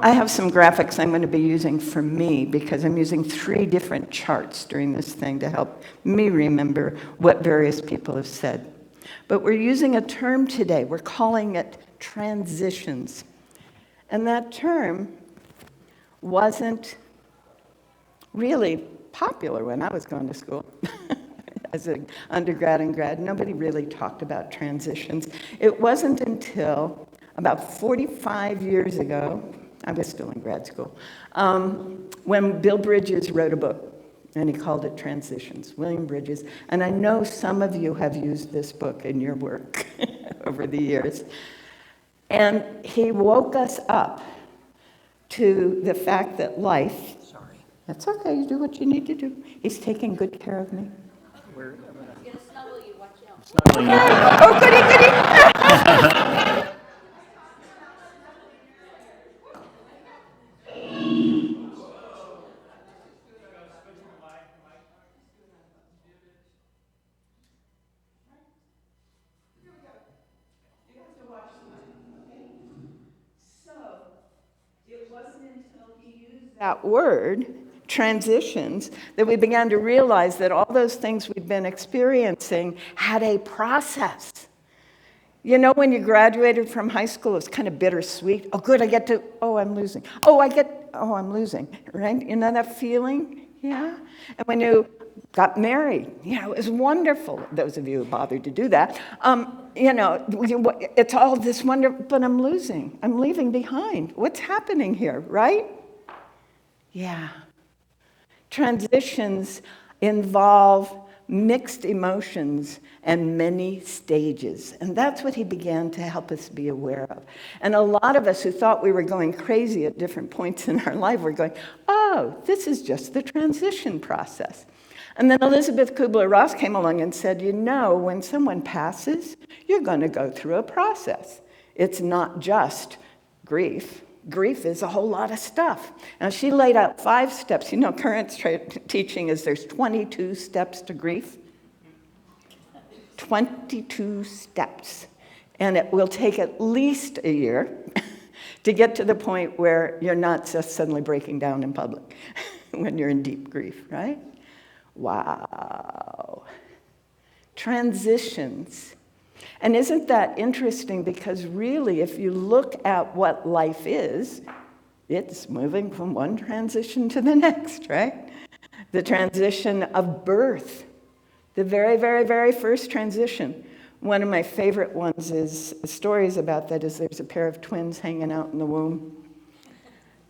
I have some graphics I'm going to be using for me because I'm using 3 different charts during this thing to help me remember what various people have said. But we're using a term today. We're calling it transitions. And that term wasn't really popular when I was going to school. As an undergrad and grad, nobody really talked about transitions. It wasn't until about 45 years ago, I was still in grad school, when Bill Bridges wrote a book, and he called it Transitions, William Bridges. And I know some of you have used this book in your work over the years. And he woke us up to the fact that life, that's okay, you do what you need to do. He's taking good care of me. He's gonna snuggle you, watch out. Snuggling you. Oh, goody. That word, transitions, that we began to realize that all those things we'd been experiencing had a process. You know, when you graduated from high school, it's kind of bittersweet. Oh, good, I'm losing. I'm losing, right? You know that feeling? Yeah? And when you got married, it was wonderful. Those of you who bothered to do that. It's all this wonderful, but I'm losing. I'm leaving behind. What's happening here, right? Yeah. Transitions involve mixed emotions and many stages. And that's what he began to help us be aware of. And a lot of us who thought we were going crazy at different points in our life were going, oh, this is just the transition process. And then Elizabeth Kubler-Ross came along and said, when someone passes, you're going to go through a process. It's not just grief. Grief is a whole lot of stuff. Now, she laid out 5 steps. Current teaching is there's 22 steps to grief. 22 steps. And it will take at least a year to get to the point where you're not just suddenly breaking down in public when you're in deep grief, right? Wow. Transitions. And isn't that interesting? Because really, if you look at what life is, it's moving from one transition to the next, right? The transition of birth, the very, very, very first transition. One of my favorite ones is stories about that is there's a pair of twins hanging out in the womb,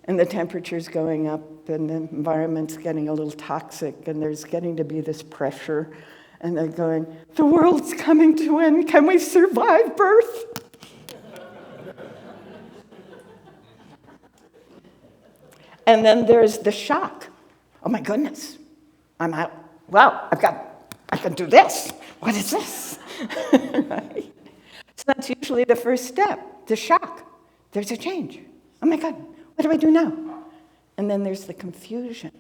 and the temperature's going up, and the environment's getting a little toxic, and there's getting to be this pressure. And they're going, the world's coming to an end. Can we survive birth? And then there's the shock. Oh my goodness, I'm out. Wow, I can do this. What is this? Right? So that's usually the first step, the shock. There's a change. Oh my God, what do I do now? And then there's the confusion.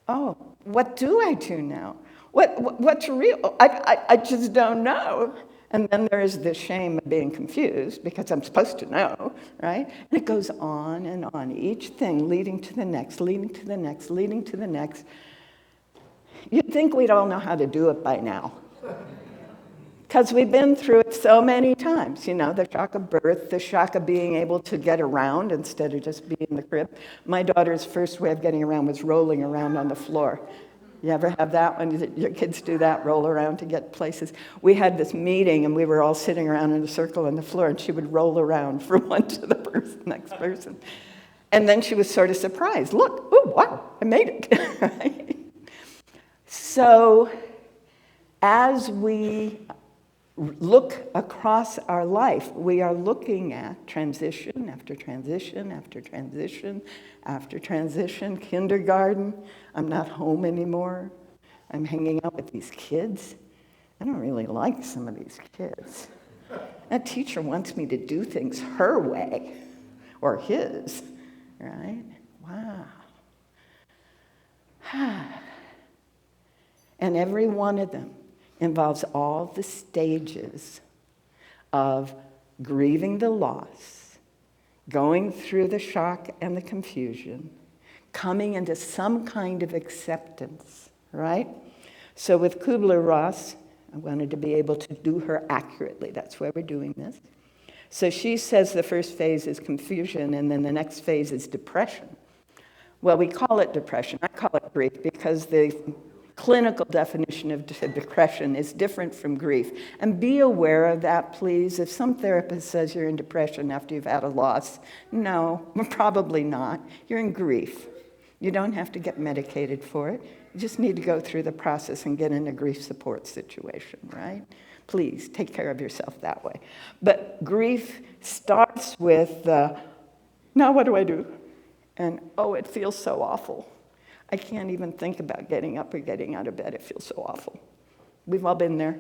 Oh, what do I do now? What's real? I just don't know. And then there's the shame of being confused because I'm supposed to know, right? And it goes on and on, each thing leading to the next, leading to the next, leading to the next. You'd think we'd all know how to do it by now. Because we've been through it so many times, the shock of birth, the shock of being able to get around instead of just being in the crib. My daughter's first way of getting around was rolling around on the floor. You ever have that when your kids do that, roll around to get places? We had this meeting, and we were all sitting around in a circle on the floor, and she would roll around from one to the next person. And then she was sort of surprised. Look, oh, wow, I made it. Right? So as we look across our life, we are looking at transition after transition after transition after transition. Kindergarten, I'm not home anymore. I'm hanging out with these kids. I don't really like some of these kids. That teacher wants me to do things her way or his, right? Wow. And every one of them involves all the stages of grieving the loss, going through the shock and the confusion, coming into some kind of acceptance, right? So with Kubler-Ross, I wanted to be able to do her accurately. That's why we're doing this. So she says the first phase is confusion, and then the next phase is depression. Well, we call it depression. I call it grief because the clinical definition of depression is different from grief. And be aware of that, please. If some therapist says you're in depression after you've had a loss, no, probably not. You're in grief. You don't have to get medicated for it. You just need to go through the process and get in a grief support situation, right? Please, take care of yourself that way. But grief starts with, now what do I do? And, oh, it feels so awful. I can't even think about getting up or getting out of bed. It feels so awful. We've all been there.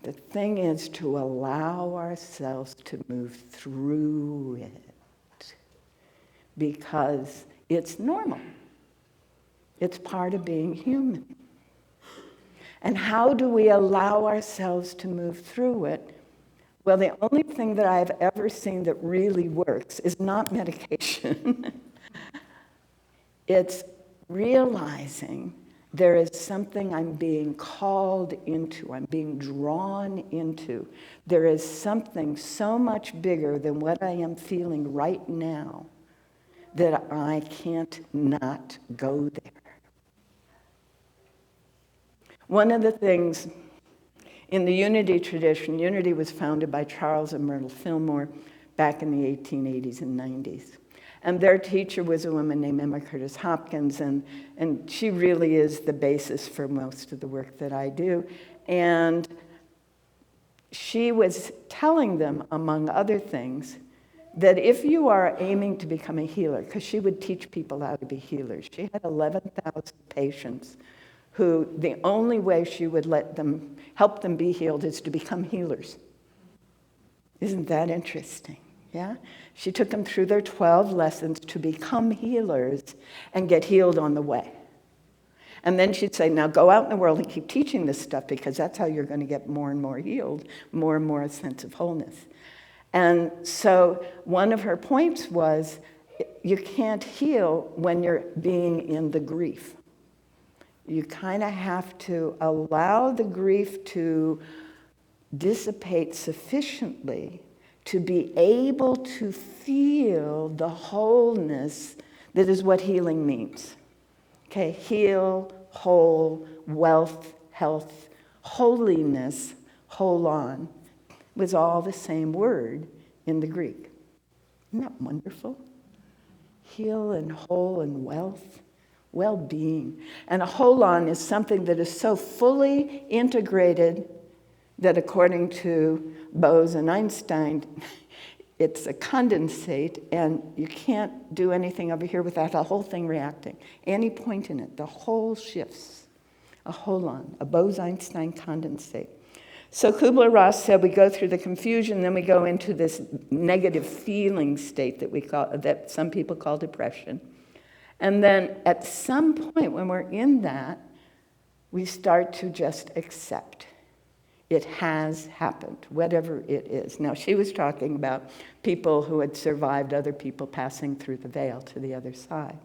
The thing is to allow ourselves to move through it because it's normal. It's part of being human. And how do we allow ourselves to move through it? Well, the only thing that I've ever seen that really works is not medication. It's realizing there is something I'm being called into, I'm being drawn into. There is something so much bigger than what I am feeling right now that I can't not go there. One of the things in the Unity tradition, Unity was founded by Charles and Myrtle Fillmore back in the 1880s and 90s. And their teacher was a woman named Emma Curtis Hopkins, and she really is the basis for most of the work that I do. And she was telling them, among other things, that if you are aiming to become a healer, because she would teach people how to be healers. She had 11,000 patients who the only way she would help them be healed is to become healers. Isn't that interesting? Yeah? She took them through their 12 lessons to become healers and get healed on the way. And then she'd say, now go out in the world and keep teaching this stuff because that's how you're going to get more and more healed, more and more a sense of wholeness. And so one of her points was, you can't heal when you're being in the grief. You kind of have to allow the grief to dissipate sufficiently to be able to feel the wholeness that is what healing means. Okay, heal, whole, wealth, health, holiness, whole on, was all the same word in the Greek. Isn't that wonderful? Heal and whole and wealth. Well-being. And a holon is something that is so fully integrated that according to Bose and Einstein, it's a condensate, and you can't do anything over here without the whole thing reacting. Any point in it, the whole shifts. A holon, a Bose-Einstein condensate. So Kubler-Ross said we go through the confusion, then we go into this negative feeling state that some people call depression. And then at some point when we're in that, we start to just accept. It has happened, whatever it is. Now, she was talking about people who had survived other people passing through the veil to the other side.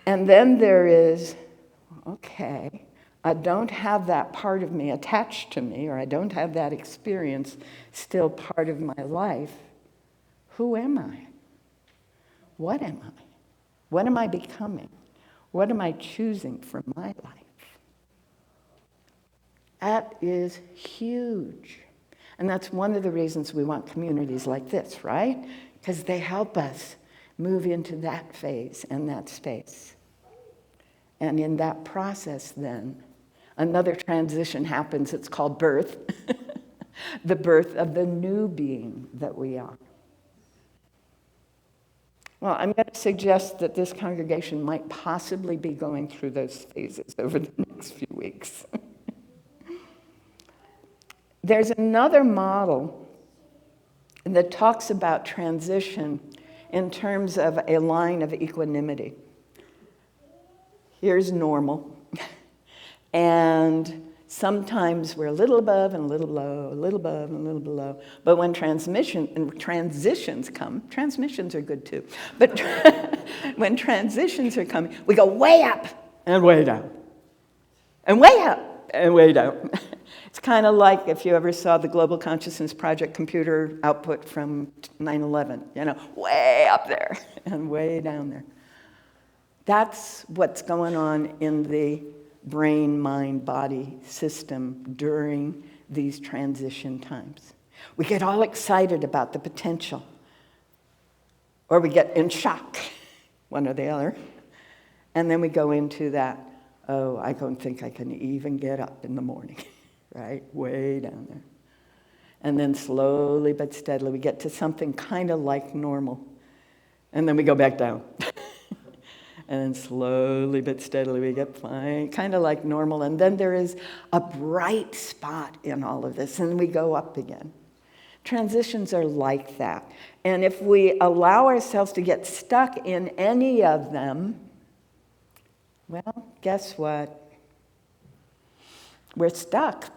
And then there is, okay, I don't have that part of me attached to me, or I don't have that experience still part of my life. Who am I? What am I? What am I becoming? What am I choosing for my life? That is huge. And that's one of the reasons we want communities like this, right? Because they help us move into that phase and that space. And in that process, then, another transition happens. It's called birth. The birth of the new being that we are. Well, I'm going to suggest that this congregation might possibly be going through those phases over the next few weeks. There's another model that talks about transition in terms of a line of equanimity. Here's normal. And Sometimes we're a little above and a little below, a little above and a little below. But when transitions come, transmissions are good too, but when transitions are coming, we go way up and way down, and way up and way down. It's kind of like if you ever saw the Global Consciousness Project computer output from 9/11, way up there and way down there. That's what's going on in the brain, mind, body system during these transition times. We get all excited about the potential, or we get in shock, one or the other, and then we go into that, oh, I don't think I can even get up in the morning, right? Way down there. And then slowly but steadily we get to something kind of like normal, and then we go back down. And then slowly but steadily we get kind of like normal. And then there is a bright spot in all of this, and we go up again. Transitions are like that. And if we allow ourselves to get stuck in any of them, well, guess what? We're stuck.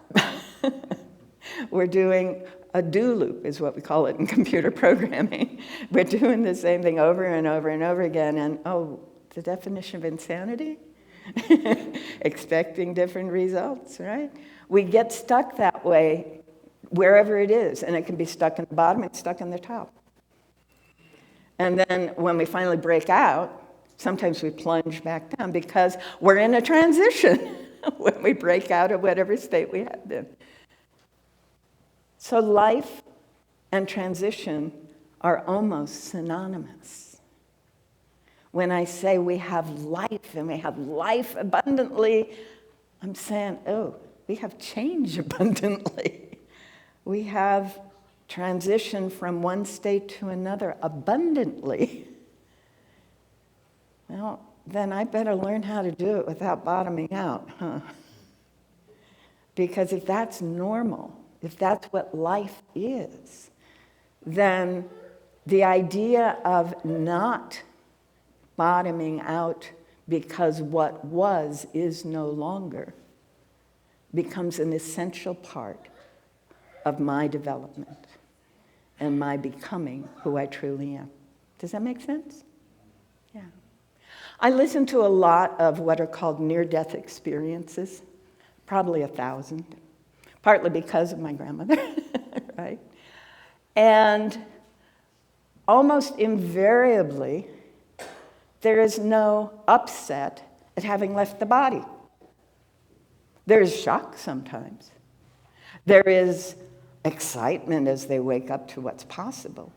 We're doing a do loop, is what we call it in computer programming. We're doing the same thing over and over and over again. And the definition of insanity? Expecting different results, right? We get stuck that way wherever it is, and it can be stuck in the bottom and stuck in the top. And then when we finally break out, sometimes we plunge back down because we're in a transition when we break out of whatever state we have been. So life and transition are almost synonymous. When I say we have life and we have life abundantly, I'm saying, we have change abundantly. We have transition from one state to another abundantly. Well, then I better learn how to do it without bottoming out, huh? Because if that's normal, if that's what life is, then the idea of not bottoming out because what was is no longer becomes an essential part of my development and my becoming who I truly am. Does that make sense? Yeah. I listen to a lot of what are called near-death experiences, probably 1,000, partly because of my grandmother, right? And almost invariably, there is no upset at having left the body. There is shock sometimes. There is excitement as they wake up to what's possible.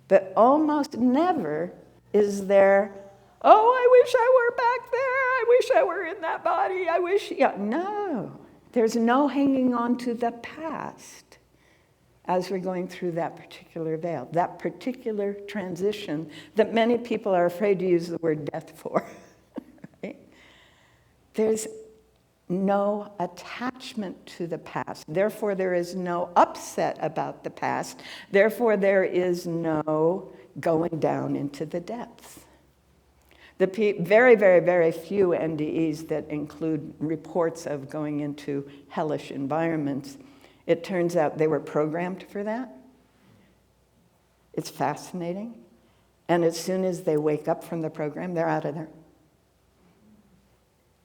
But almost never is there, I wish I were back there. I wish I were in that body. No, there's no hanging on to the past as we're going through that particular veil, that particular transition that many people are afraid to use the word death for. Right? There's no attachment to the past. Therefore, there is no upset about the past. Therefore, there is no going down into the depths. The very, very, very few NDEs that include reports of going into hellish environments, it turns out they were programmed for that. It's fascinating. And as soon as they wake up from the program, they're out of there.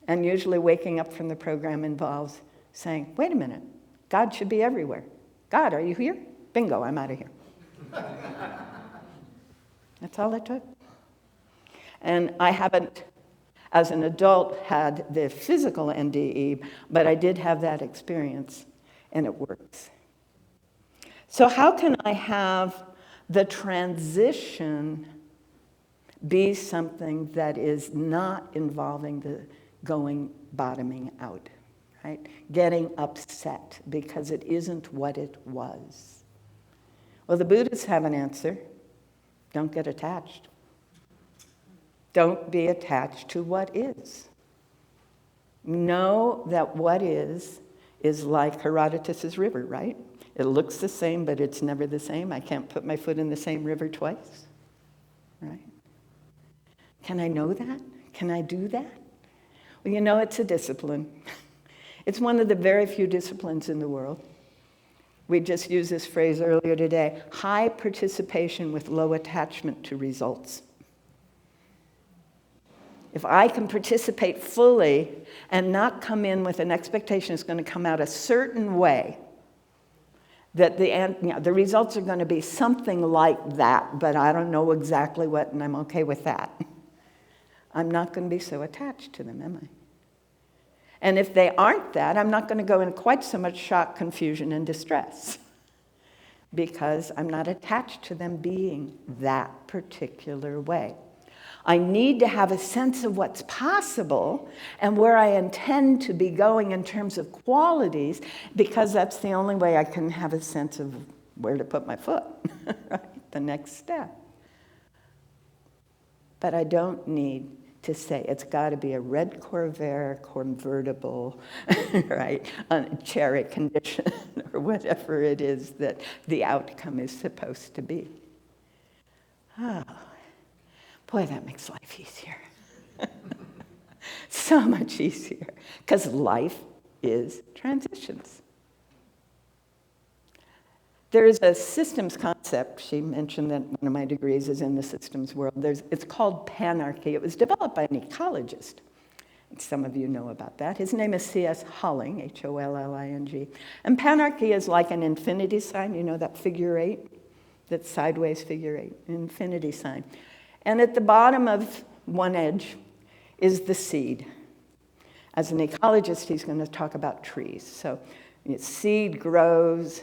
And usually waking up from the program involves saying, wait a minute, God should be everywhere. God, are you here? Bingo, I'm out of here. That's all it took. And I haven't, as an adult, had the physical NDE, but I did have that experience, and it works. So how can I have the transition be something that is not involving the bottoming out, right? Getting upset because it isn't what it was. Well, the Buddhists have an answer. Don't get attached. Don't be attached to what is. Know that what is like Herodotus' river, right? It looks the same, but it's never the same. I can't put my foot in the same river twice, right? Can I know that? Can I do that? Well, it's a discipline. It's one of the very few disciplines in the world. We just used this phrase earlier today, high participation with low attachment to results. If I can participate fully and not come in with an expectation it's going to come out a certain way, that the results are going to be something like that, but I don't know exactly what, and I'm okay with that. I'm not going to be so attached to them, am I? And if they aren't that, I'm not going to go in quite so much shock, confusion, and distress because I'm not attached to them being that particular way. I need to have a sense of what's possible and where I intend to be going in terms of qualities, because that's the only way I can have a sense of where to put my foot, right? The next step. But I don't need to say it's got to be a red Corvair convertible, right, on a cherry condition or whatever it is that the outcome is supposed to be. Oh. Boy, that makes life easier. So much easier. Because life is transitions. There's a systems concept. She mentioned that one of my degrees is in the systems world. It's called panarchy. It was developed by an ecologist. And some of you know about that. His name is C.S. Holling, H-O-L-L-I-N-G. And panarchy is like an infinity sign. You know that figure eight? That sideways figure eight, an infinity sign. And at the bottom of one edge is the seed. As an ecologist, he's going to talk about trees. So seed grows,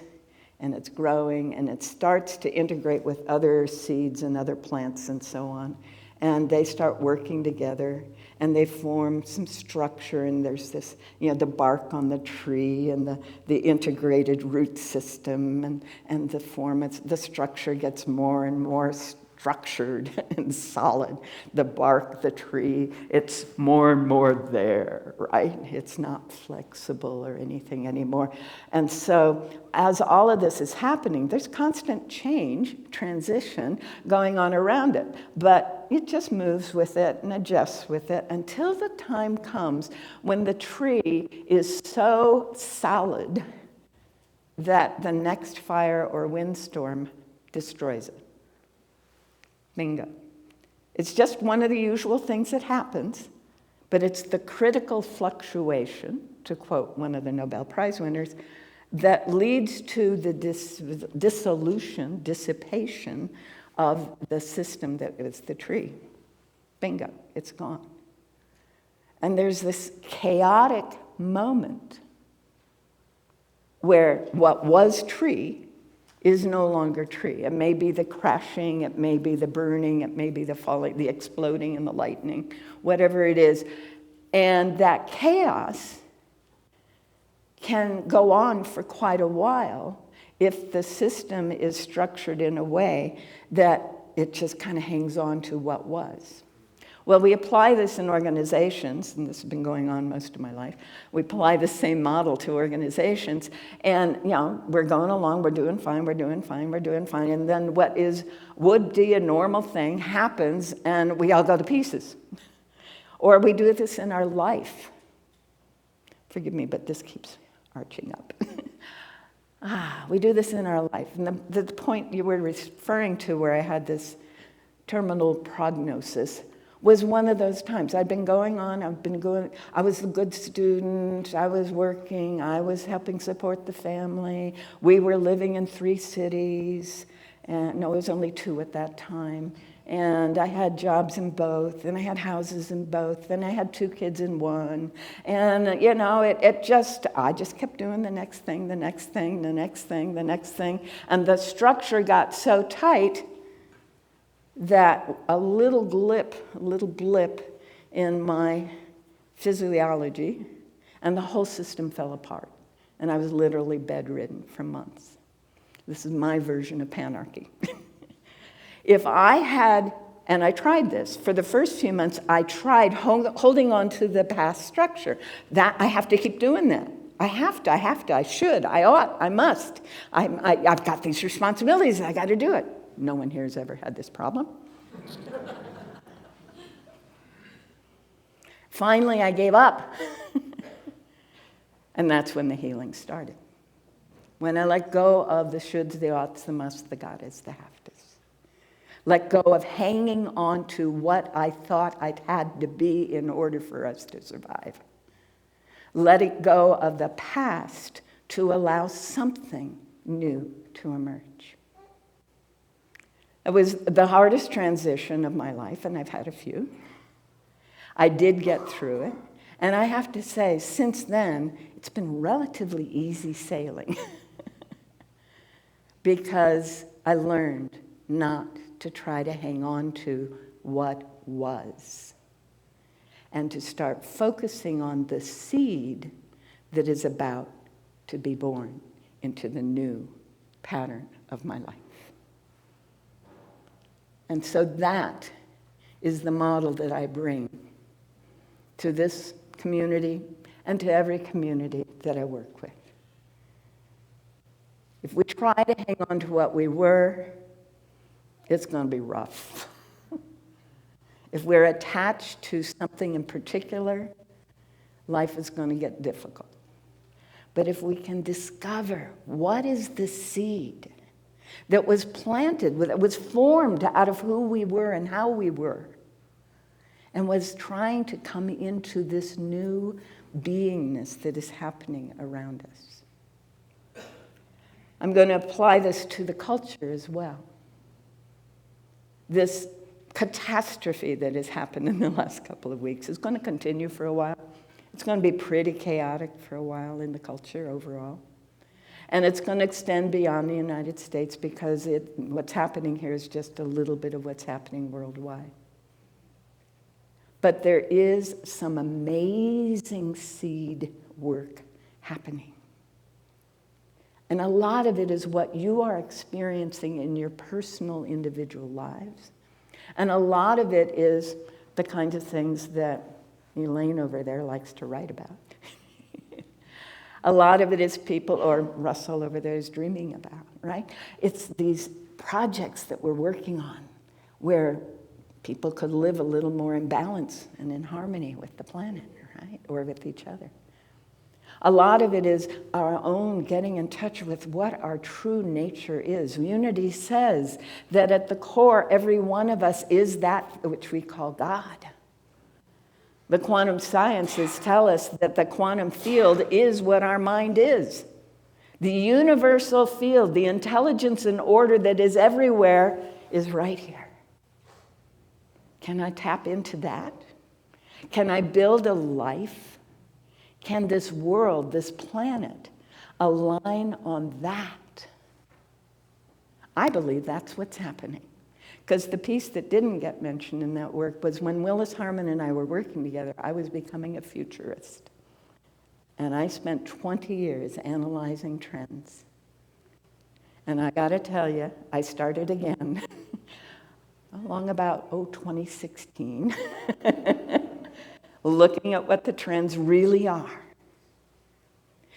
and it's growing, and it starts to integrate with other seeds and other plants and so on. And they start working together, and they form some structure, and there's this, the bark on the tree, and the integrated root system, and the structure gets more and more structured and solid. The bark, the tree, it's more and more there, right? It's not flexible or anything anymore. And so as all of this is happening, there's constant change, transition going on around it. But it just moves with it and adjusts with it until the time comes when the tree is so solid that the next fire or windstorm destroys it. Bingo. It's just one of the usual things that happens, but it's the critical fluctuation, to quote one of the Nobel Prize winners, that leads to the dissipation of the system that is the tree. Bingo, it's gone. And there's this chaotic moment where what was tree is no longer tree. It may be the crashing, it may be the burning, it may be the falling, the exploding and the lightning, whatever it is. And that chaos can go on for quite a while if the system is structured in a way that it just kind of hangs on to what was. Well, we apply this in organizations, and this has been going on most of my life. We apply the same model to organizations, and we're going along, we're doing fine, and then what would be a normal thing happens, and we all go to pieces. Or we do this in our life. Forgive me, but this keeps arching up. We do this in our life. And the point you were referring to where I had this terminal prognosis was one of those times. I'd been going on, I was a good student, I was working, I was helping support the family. We were living in 3 cities, and no, it was only 2 at that time. And I had jobs in both, and I had houses in both, and I had 2 kids in one. And, I just kept doing the next thing, the next thing, the next thing, the next thing. And the structure got so tight that a little blip in my physiology, and the whole system fell apart. And I was literally bedridden for months. This is my version of panarchy. If I had, and I tried this, for the first few months, I tried holding on to the past structure. That I have to keep doing that. I should, I ought, I must. I've got these responsibilities, I got to do it. No one here has ever had this problem. Finally, I gave up. And that's when the healing started. When I let go of the shoulds, the oughts, the musts, the gottes, the haftas. Let go of hanging on to what I thought I'd had to be in order for us to survive. Letting go of the past to allow something new to emerge. It was the hardest transition of my life, and I've had a few. I did get through it. And I have to say, since then, it's been relatively easy sailing. Because I learned not to try to hang on to what was. And to start focusing on the seed that is about to be born into the new pattern of my life. And so that is the model that I bring to this community and to every community that I work with. If we try to hang on to what we were, it's going to be rough. If we're attached to something in particular, life is going to get difficult. But if we can discover what is the seed that was planted, that was formed out of who we were and how we were, and was trying to come into this new beingness that is happening around us. I'm going to apply this to the culture as well. This catastrophe that has happened in the last couple of weeks is going to continue for a while. It's going to be pretty chaotic for a while in the culture overall. And it's going to extend beyond the United States because what's happening here is just a little bit of what's happening worldwide. But there is some amazing seed work happening. And a lot of it is what you are experiencing in your personal individual lives. And a lot of it is the kinds of things that Elaine over there likes to write about. A lot of it is people, or Russell over there is dreaming about, right? It's these projects that we're working on where people could live a little more in balance and in harmony with the planet, right? Or with each other. A lot of it is our own getting in touch with what our true nature is. Unity says that at the core, every one of us is that which we call God. The quantum sciences tell us that the quantum field is what our mind is. The universal field, the intelligence and order that is everywhere, is right here. Can I tap into that? Can I build a life? Can this world, this planet, align on that? I believe that's what's happening. Because the piece that didn't get mentioned in that work was when Willis Harman and I were working together, I was becoming a futurist. And I spent 20 years analyzing trends. And I got to tell you, I started again along about, 2016, looking at what the trends really are.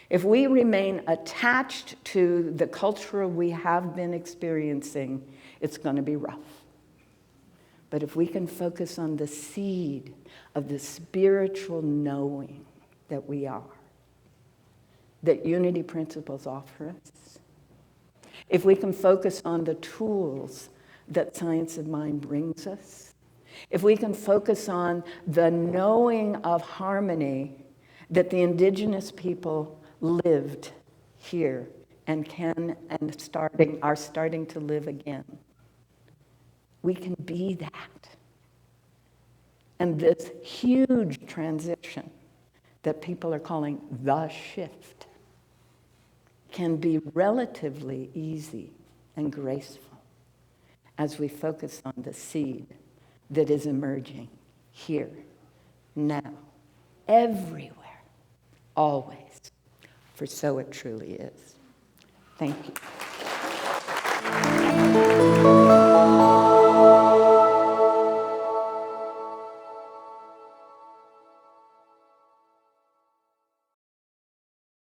If we remain attached to the culture we have been experiencing, it's going to be rough. But if we can focus on the seed of the spiritual knowing that we are, that unity principles offer us, if we can focus on the tools that science of mind brings us, if we can focus on the knowing of harmony that the indigenous people lived here and are starting to live again, we can be that. And this huge transition that people are calling the shift can be relatively easy and graceful as we focus on the seed that is emerging here, now, everywhere, always. For so it truly is. Thank you.